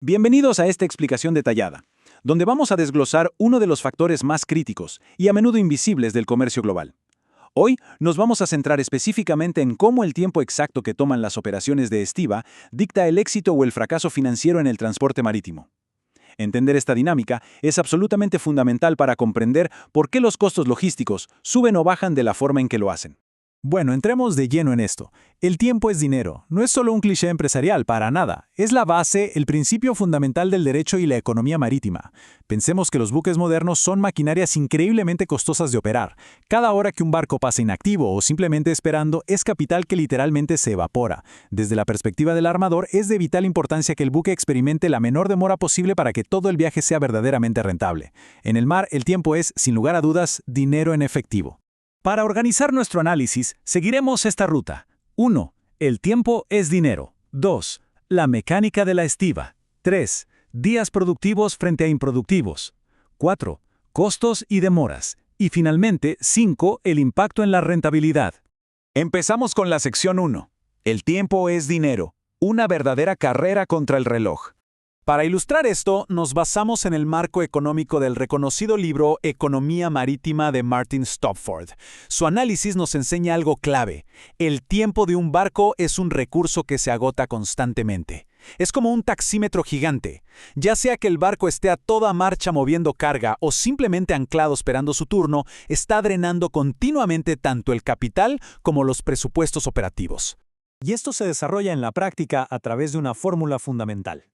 Bienvenidos a esta explicación detallada, donde vamos a desglosar uno de los factores más críticos y a menudo invisibles del comercio global. Hoy nos vamos a centrar específicamente en cómo el tiempo exacto que toman las operaciones de estiba dicta el éxito o el fracaso financiero en el transporte marítimo. Entender esta dinámica es absolutamente fundamental para comprender por qué los costos logísticos suben o bajan de la forma en que lo hacen. Bueno, entremos de lleno en esto. El tiempo es dinero. No es solo un cliché empresarial, para nada. Es la base, el principio fundamental del derecho y la economía marítima. Pensemos que los buques modernos son maquinarias increíblemente costosas de operar. Cada hora que un barco pasa inactivo o simplemente esperando es capital que literalmente se evapora. Desde la perspectiva del armador, es de vital importancia que el buque experimente la menor demora posible para que todo el viaje sea verdaderamente rentable. En el mar, el tiempo es, sin lugar a dudas, dinero en efectivo. Para organizar nuestro análisis, seguiremos esta ruta. 1. El tiempo es dinero. 2. La mecánica de la estiba. 3. Días productivos frente a improductivos. 4. Costos y demoras. Y finalmente, 5. El impacto en la rentabilidad. Empezamos con la sección 1. El tiempo es dinero. Una verdadera carrera contra el reloj. Para ilustrar esto, nos basamos en el marco económico del reconocido libro Economía Marítima de Martin Stopford. Su análisis nos enseña algo clave. El tiempo de un barco es un recurso que se agota constantemente. Es como un taxímetro gigante. Ya sea que el barco esté a toda marcha moviendo carga o simplemente anclado esperando su turno, está drenando continuamente tanto el capital como los presupuestos operativos. Y esto se desarrolla en la práctica a través de una fórmula fundamental.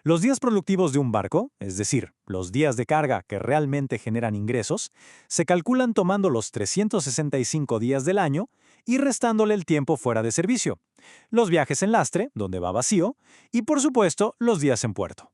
Los días productivos de un barco, es decir, los días de carga que realmente generan ingresos, se calculan tomando los 365 días del año y restándole el tiempo fuera de servicio, los viajes en lastre, donde va vacío, y por supuesto, los días en puerto.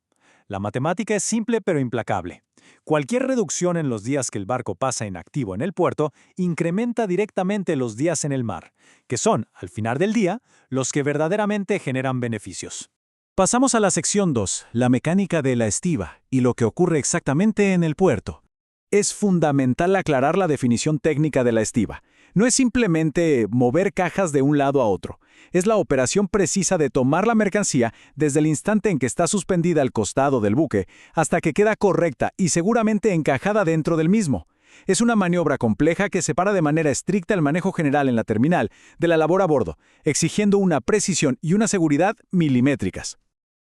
La matemática es simple pero implacable. Cualquier reducción en los días que el barco pasa inactivo en el puerto incrementa directamente los días en el mar, que son, al final del día, los que verdaderamente generan beneficios. Pasamos a la sección 2, la mecánica de la estiba y lo que ocurre exactamente en el puerto. Es fundamental aclarar la definición técnica de la estiba. No es simplemente mover cajas de un lado a otro. Es la operación precisa de tomar la mercancía desde el instante en que está suspendida al costado del buque hasta que queda correcta y seguramente encajada dentro del mismo. Es una maniobra compleja que separa de manera estricta el manejo general en la terminal de la labor a bordo, exigiendo una precisión y una seguridad milimétricas.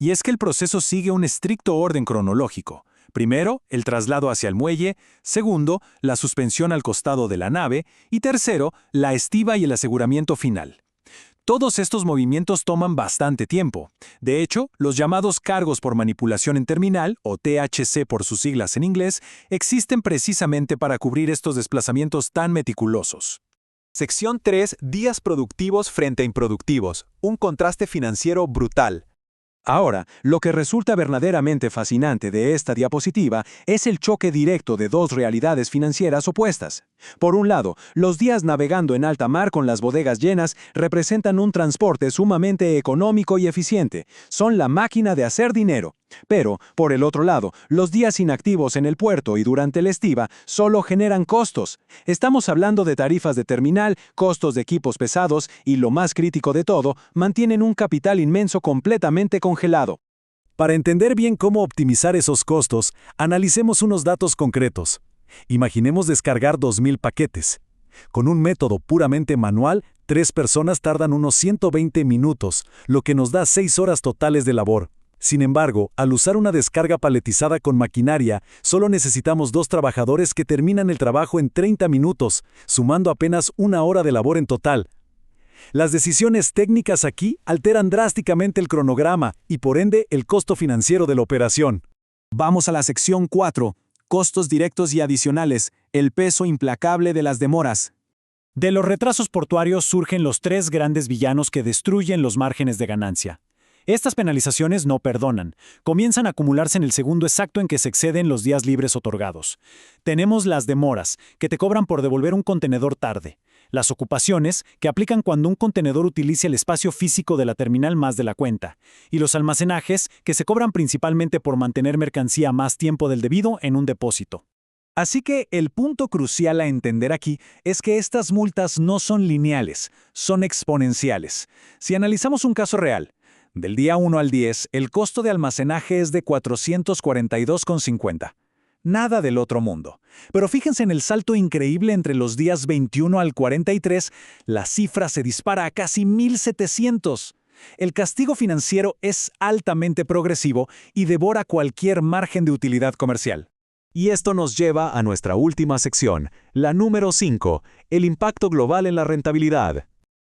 Y es que el proceso sigue un estricto orden cronológico. Primero, el traslado hacia el muelle. Segundo, la suspensión al costado de la nave. Y tercero, la estiba y el aseguramiento final. Todos estos movimientos toman bastante tiempo. De hecho, los llamados cargos por manipulación en terminal, o THC por sus siglas en inglés, existen precisamente para cubrir estos desplazamientos tan meticulosos. Sección 3. Días productivos frente a improductivos. Un contraste financiero brutal. Ahora, lo que resulta verdaderamente fascinante de esta diapositiva es el choque directo de dos realidades financieras opuestas. Por un lado, los días navegando en alta mar con las bodegas llenas representan un transporte sumamente económico y eficiente. Son la máquina de hacer dinero. Pero, por el otro lado, los días inactivos en el puerto y durante la estiba solo generan costos. Estamos hablando de tarifas de terminal, costos de equipos pesados y, lo más crítico de todo, mantienen un capital inmenso completamente congelado. Para entender bien cómo optimizar esos costos, analicemos unos datos concretos. Imaginemos descargar 2.000 paquetes. Con un método puramente manual, 3 personas tardan unos 120 minutos, lo que nos da 6 horas totales de labor. Sin embargo, al usar una descarga paletizada con maquinaria, solo necesitamos 2 trabajadores que terminan el trabajo en 30 minutos, sumando apenas 1 hora de labor en total. Las decisiones técnicas aquí alteran drásticamente el cronograma y por ende el costo financiero de la operación. Vamos a la sección 4, costos directos y adicionales, el peso implacable de las demoras. De los retrasos portuarios surgen los 3 grandes villanos que destruyen los márgenes de ganancia. Estas penalizaciones no perdonan. Comienzan a acumularse en el segundo exacto en que se exceden los días libres otorgados. Tenemos las demoras, que te cobran por devolver un contenedor tarde. Las ocupaciones, que aplican cuando un contenedor utiliza el espacio físico de la terminal más de la cuenta. Y los almacenajes, que se cobran principalmente por mantener mercancía más tiempo del debido en un depósito. Así que el punto crucial a entender aquí es que estas multas no son lineales, son exponenciales. Si analizamos un caso real, Del día 1 al 10, el costo de almacenaje es de 442,50. Nada del otro mundo. Pero fíjense en el salto increíble entre los días 21 al 43, la cifra se dispara a casi 1,700. El castigo financiero es altamente progresivo y devora cualquier margen de utilidad comercial. Y esto nos lleva a nuestra última sección, la número 5, el impacto global en la rentabilidad.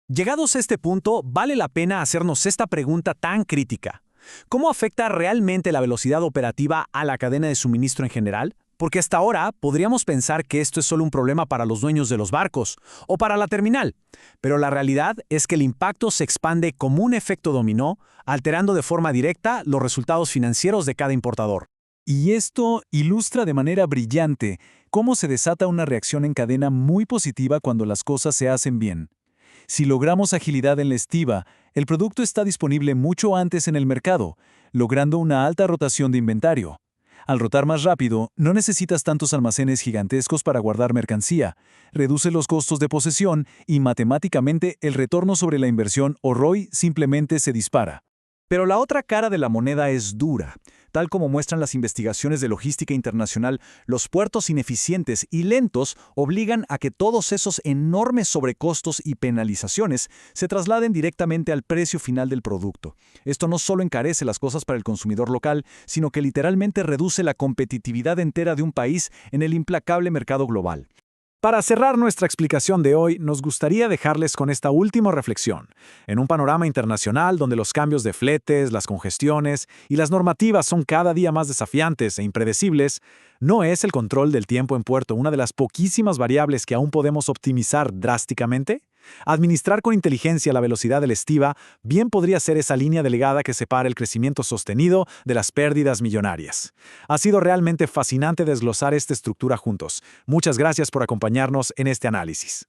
Llegados a este punto, vale la pena hacernos esta pregunta tan crítica. ¿Cómo afecta realmente la velocidad operativa a la cadena de suministro en general? Porque hasta ahora podríamos pensar que esto es solo un problema para los dueños de los barcos o para la terminal, pero la realidad es que el impacto se expande como un efecto dominó, alterando de forma directa los resultados financieros de cada importador. Y esto ilustra de manera brillante cómo se desata una reacción en cadena muy positiva cuando las cosas se hacen bien. Si logramos agilidad en la estiva, el producto está disponible mucho antes en el mercado, logrando una alta rotación de inventario. Al rotar más rápido, no necesitas tantos almacenes gigantescos para guardar mercancía, reduce los costos de posesión y matemáticamente el retorno sobre la inversión o ROI simplemente se dispara. Pero la otra cara de la moneda es dura. Tal como muestran las investigaciones de logística internacional, los puertos ineficientes y lentos obligan a que todos esos enormes sobrecostos y penalizaciones se trasladen directamente al precio final del producto. Esto no solo encarece las cosas para el consumidor local, sino que literalmente reduce la competitividad entera de un país en el implacable mercado global. Para cerrar nuestra explicación de hoy, nos gustaría dejarles con esta última reflexión. En un panorama internacional donde los cambios de fletes, las congestiones y las normativas son cada día más desafiantes e impredecibles, ¿no es el control del tiempo en puerto una de las poquísimas variables que aún podemos optimizar drásticamente? Administrar con inteligencia la velocidad de la estiva bien podría ser esa línea delgada que separa el crecimiento sostenido de las pérdidas millonarias. Ha sido realmente fascinante desglosar esta estructura juntos. Muchas gracias por acompañarnos en este análisis.